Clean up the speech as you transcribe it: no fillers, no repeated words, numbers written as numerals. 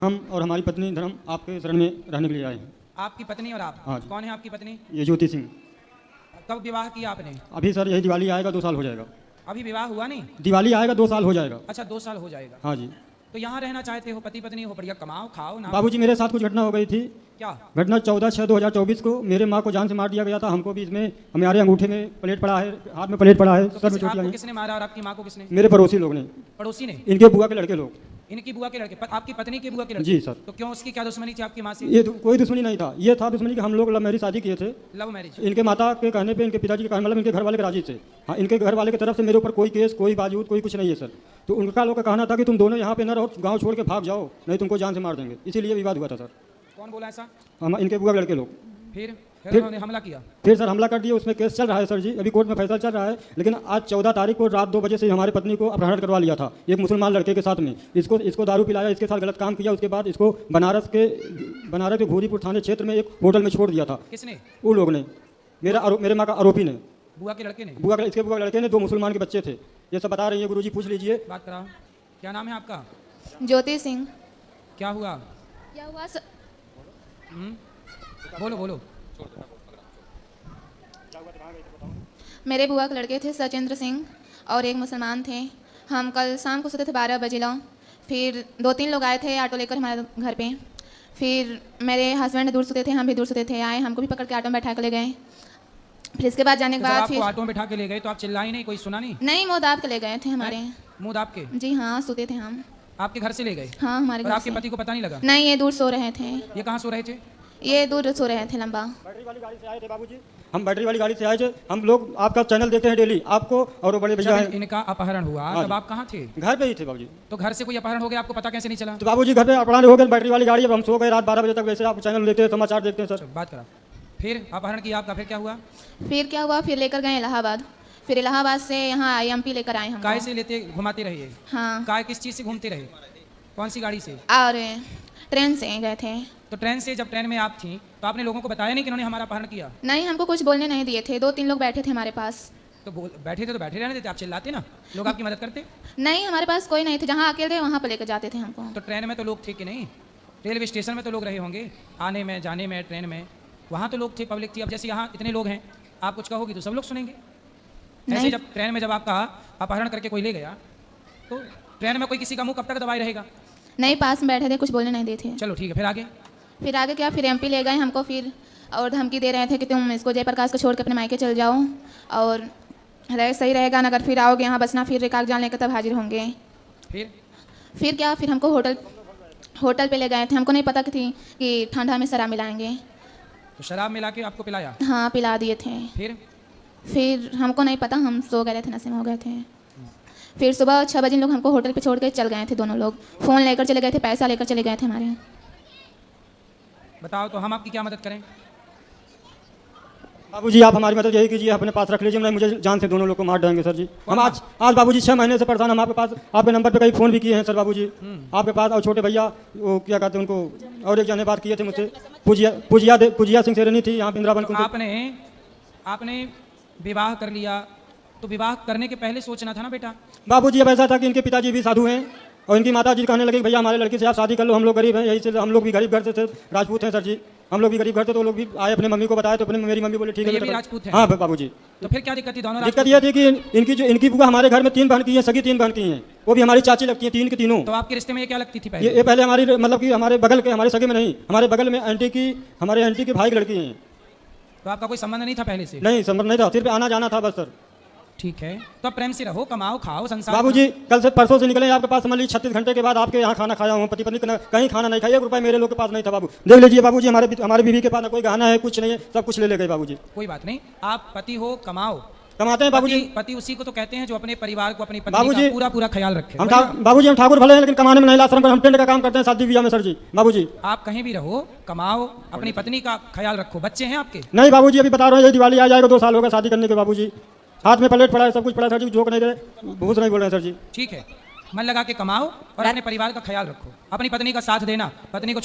हम और हमारी पत्नी धर्म आपके शरण में रहने के लिए आए हैं। आपकी पत्नी और आप? हाँ जी। कौन है आपकी पत्नी? ये ज्योति सिंह। कब विवाह किया आपने? अभी सर यही दिवाली आएगा 2 साल हो जाएगा। अभी विवाह हुआ नहीं? दिवाली आएगा 2 साल हो जाएगा। अच्छा, 2 साल हो जाएगा। हाँ जी। तो यहाँ रहना चाहते हो, पति पत्नी हो, बढ़िया कमाओ खाओ ना। बाबूजी मेरे साथ कुछ घटना हो गई थी। क्या घटना 14/6/2024 को मेरे माँ को जान से मार दिया गया था। हमको भी इसमें हमारे अंगूठे में प्लेट पड़ा है, हाथ में प्लेट पड़ा है, तो सर में किस, चोट आपको लगी। किसने मारा और आपकी माँ को किसने? मेरे पड़ोसी लोग ने, पड़ोसी ने? इनके बुआ के लड़के लोग। इनकी बुआ के लड़के? आपकी पत्नी की बुआ के लड़के? जी सर। तो क्यों, उसकी क्या दुश्मनी थी आपकी माँ से? ये कोई दुश्मनी नहीं था, ये था दुश्मनी कि हम लोग लव मैरिज शादी किए थे। Love marriage? इनके माता के कहने पे, इनके पिताजी के कहने, मतलब इनके घर वाले के राजी से। हाँ, इनके घर वाले की तरफ से मेरे ऊपर कोई केस, कोई बाजूद, कोई कुछ नहीं है सर। तो उनका लोग का कहना था कि तुम दोनों यहाँ पे न रहो, गाँव छोड़ के भाग जाओ, नहीं तुमको जान से मार देंगे। इसीलिए विवाद हुआ था सर। कौन बोला ऐसा? हम, इनके बुआ के लड़के लोग। फिर उन्होंने हमला किया? फिर सर हमला कर दिया। उसमें केस चल रहा है सर जी, अभी कोर्ट में फैसला चल रहा है। लेकिन आज 14 तारीख को रात 2 बजे से हमारी पत्नी को अपहरण करवा लिया था एक मुसलमान लड़के के साथ में। इसको दारू पिलाया, इसके साथ गलत काम किया। उसके बाद इसको बनारस के घोरीपुर थाने क्षेत्र में एक होटल में छोड़ दिया था। किसने? उन लोग ने, मेरे माँ का आरोपी ने, बुआ के लड़के ने? इसके बुआ के लड़के ने। 2 मुसलमान के बच्चे थे, ये सब बता रही है। गुरुजी पूछ लीजिए। बात कराओ। क्या नाम है आपका? ज्योति सिंह। क्या हुआ? क्या हुआ बोलो बोलो। मेरे बुआ के लड़के थे सचिंद्र सिंह और एक मुसलमान थे। हम कल शाम को सोते थे 12 बजे ला। फिर 2-3 लोग आए थे ऑटो लेकर हमारे घर पे। फिर मेरे हस्बैंड दूर सोते थे, हम भी दूर सोते थे। आए, हमको भी पकड़ के ऑटो में बैठा के ले गए। फिर इसके बाद जाने के बाद आपको ऑटो में बैठा के ले गए तो आप चिल्लाई नहीं, कोई सुना नहीं? नहीं, मुँह दाब के ले गए थे हमारे। मुंह दाब के? जी हाँ, सोते थे हम। आपके घर से ले गए? हाँ, हमारे और घर आपके से। पति को पता नहीं लगा? नहीं, ये दूर सो रहे थे। ये कहाँ सो रहे थे? ये दूर सो रहे थे लंबा। बैटरी वाली गाड़ी से आए थे बाबूजी, हम बैटरी वाली गाड़ी से आए थे। हम लोग आपका चैनल देखते हैं डेली, आपको और वो बड़े भैया हैं। इनका अपहरण हुआ हाँ तब जी। आप कहाँ थे? घर पे ही थे बाबूजी। तो घर से कोई अपहरण हो गया, आपको पता कैसे नहीं चला? तो बाबूजी घर पे अपराध हो गए, बैटरी वाली गाड़ी। अब हम सो गए रात 12 बजे तक। वैसे आप चैनल देखते हैं, समाचार देखते हैं सर। बात करा। फिर अपहरण किया आपका, फिर क्या हुआ? फिर क्या हुआ, फिर लेकर गए इलाहाबाद। फिर इलाहाबाद से यहाँ IMP लेकर आए हम। काय से लेते घुमाते रहिए? हाँ। काय किस चीज़ से घूमते रहे? कौन सी गाड़ी से? और ट्रेन से गए थे। तो ट्रेन से, जब ट्रेन में आप थी तो आपने लोगों को बताया नहीं कि इन्होंने हमारा अपहरण किया? नहीं, हमको कुछ बोलने नहीं दिए थे। 2-3 लोग बैठे थे हमारे पास। तो बैठे थे तो बैठे रहने देते, आप चिल्लाते ना, लोग आपकी मदद करते। नहीं, हमारे पास कोई नहीं थे। जहाँ अकेले थे वहाँ पर लेकर जाते थे हमको। तो ट्रेन में तो लोग थे कि नहीं? रेलवे स्टेशन में तो लोग रहे होंगे, आने में जाने में, ट्रेन में, वहाँ तो लोग थे, पब्लिक थी। अब जैसे यहाँ इतने लोग हैं, आप कुछ कहोगी तो सब लोग सुनेंगे। ऐसे नहीं। जब ट्रेन में जब आप कहा अपहरण करके कोई ले गया, तो ट्रेन में कोई किसी का मुंह कब तक दबाए रहेगा? नहीं, पास में बैठे थे, कुछ बोलने नहीं दिए थे। चलो ठीक है, फिर आगे? फिर आगे क्या, फिर MP ले गए हमको। फिर और धमकी दे रहे थे कि तुम इसको जयप्रकाश को छोड़ के अपने मायके चल जाओ और सही रहेगा, अगर फिर आओगे यहाँ बसना, फिर रिकाक जान लेकर तब हाजिर होंगे। फिर क्या, फिर हमको होटल पे ले गए थे। हमको नहीं पता थी कि ठंडा में शराब मिलाएंगे। तो शराब मिला के आपको पिलाया? हाँ, पिला दिए थे। फिर हमको नहीं पता, हम सो गए थे, नशे में हो गए थे। फिर सुबह 6 बजे लोग हमको होटल पे छोड़ के चल गए थे। दोनों लोग फ़ोन लेकर चले गए थे, पैसा लेकर चले गए थे हमारे। बताओ तो हम आपकी क्या मदद करें? बाबूजी आप हमारी मदद यही कीजिए, अपने पास रख लीजिए, नहीं मुझे जान से दोनों लोग को मार देंगे सर जी। हम आज बाबूजी 6 महीने से परेशान। हम आपके पास, आपके नंबर पे कई फ़ोन भी किए हैं सर बाबूजी आपके पास। और छोटे भैया वो क्या कहते हैं उनको, और एक जने बात किए थे मुझसे, पूजिया सिंह सेरेनी थी यहाँ इंदिरा तो आपने विवाह कर लिया, तो विवाह करने के पहले सोचना था ना बेटा? बाबूजी अब ऐसा था कि इनके पिताजी भी साधु हैं और इनकी माता जी कहने लगे भैया हमारे लड़की से आप शादी कर लो, हम लोग गरीब हैं। यही से हम लोग भी गरीब घर से थे, राजपूत हैं सर जी। हम लोग भी गरीब घर थे, तो लोग भी आए, अपने मम्मी को बताया, तो मेरी मम्मी बोले ठीक है। ये भी राजपूत हैं? हाँ बाबूजी। तो फिर क्या दिक्कत थी? दोनों दिक्कत ये थी कि इनकी बुआ हमारे घर में 3 बहन की हैं, सगी 3 बहन की हैं। वो भी हमारी चाची लगती हैं, 3 की तीनों। तो आपके रिश्ते में ये क्या लगती थी पहले? ये पहले हमारी, मतलब कि हमारे बगल के, हमारे सगे में नहीं, हमारे बगल में हमारे आंटी की भाई की लड़की हैं। तो आपका कोई संबंध नहीं था पहले से? नहीं, संबंध नहीं था, सिर्फ आना जाना था बस सर। ठीक है, तो आप प्रेम से रहो, कमाओ खाओ, संसार। बाबूजी कल से परसों से निकले आपके पास, समझ लीजिए 36 घंटे के बाद आपके यहाँ खाना खाया हूँ। पति पत्नी कहीं खाना नहीं खाया, 1 रुपया मेरे लोग के पास नहीं था बाबू। देख लीजिए बाबूजी, हमारे बीवी के पास ना कोई गहना है, कुछ नहीं है, सब कुछ ले गए बाबूजी। कोई बात नहीं, आप पति हो, कमाओ। कमाते हैं बाबूजी। पति उसी को तो कहते हैं जो अपने परिवार को, अपनी पत्नी का पूरा ख्याल रखे। बाबूजी हम ठाकुर भले हैं, लेकिन कमाने में नहीं, लाश्रम पर हम टेंट का काम करते हैं शादी ब्याह में सर जी। बाबूजी आप कहीं भी रहो, कमाओ, अपनी पत्नी का ख्याल रखो। बच्चे हैं आपके? नहीं बाबूजी, अभी बता रहे हैं, ये दिवाली आ जाएगा 2 साल होगा शादी करने के बाबूजी। हाथ में प्लेट पड़ा है, सब कुछ पड़ा है सर जी, जोक नहीं दे, भूस नहीं बोल रहे हैं सर जी। ठीक है, मन लगा के कमाओ और अपने परिवार का ख्याल रखो। अपनी पत्नी का साथ देना, पत्नी को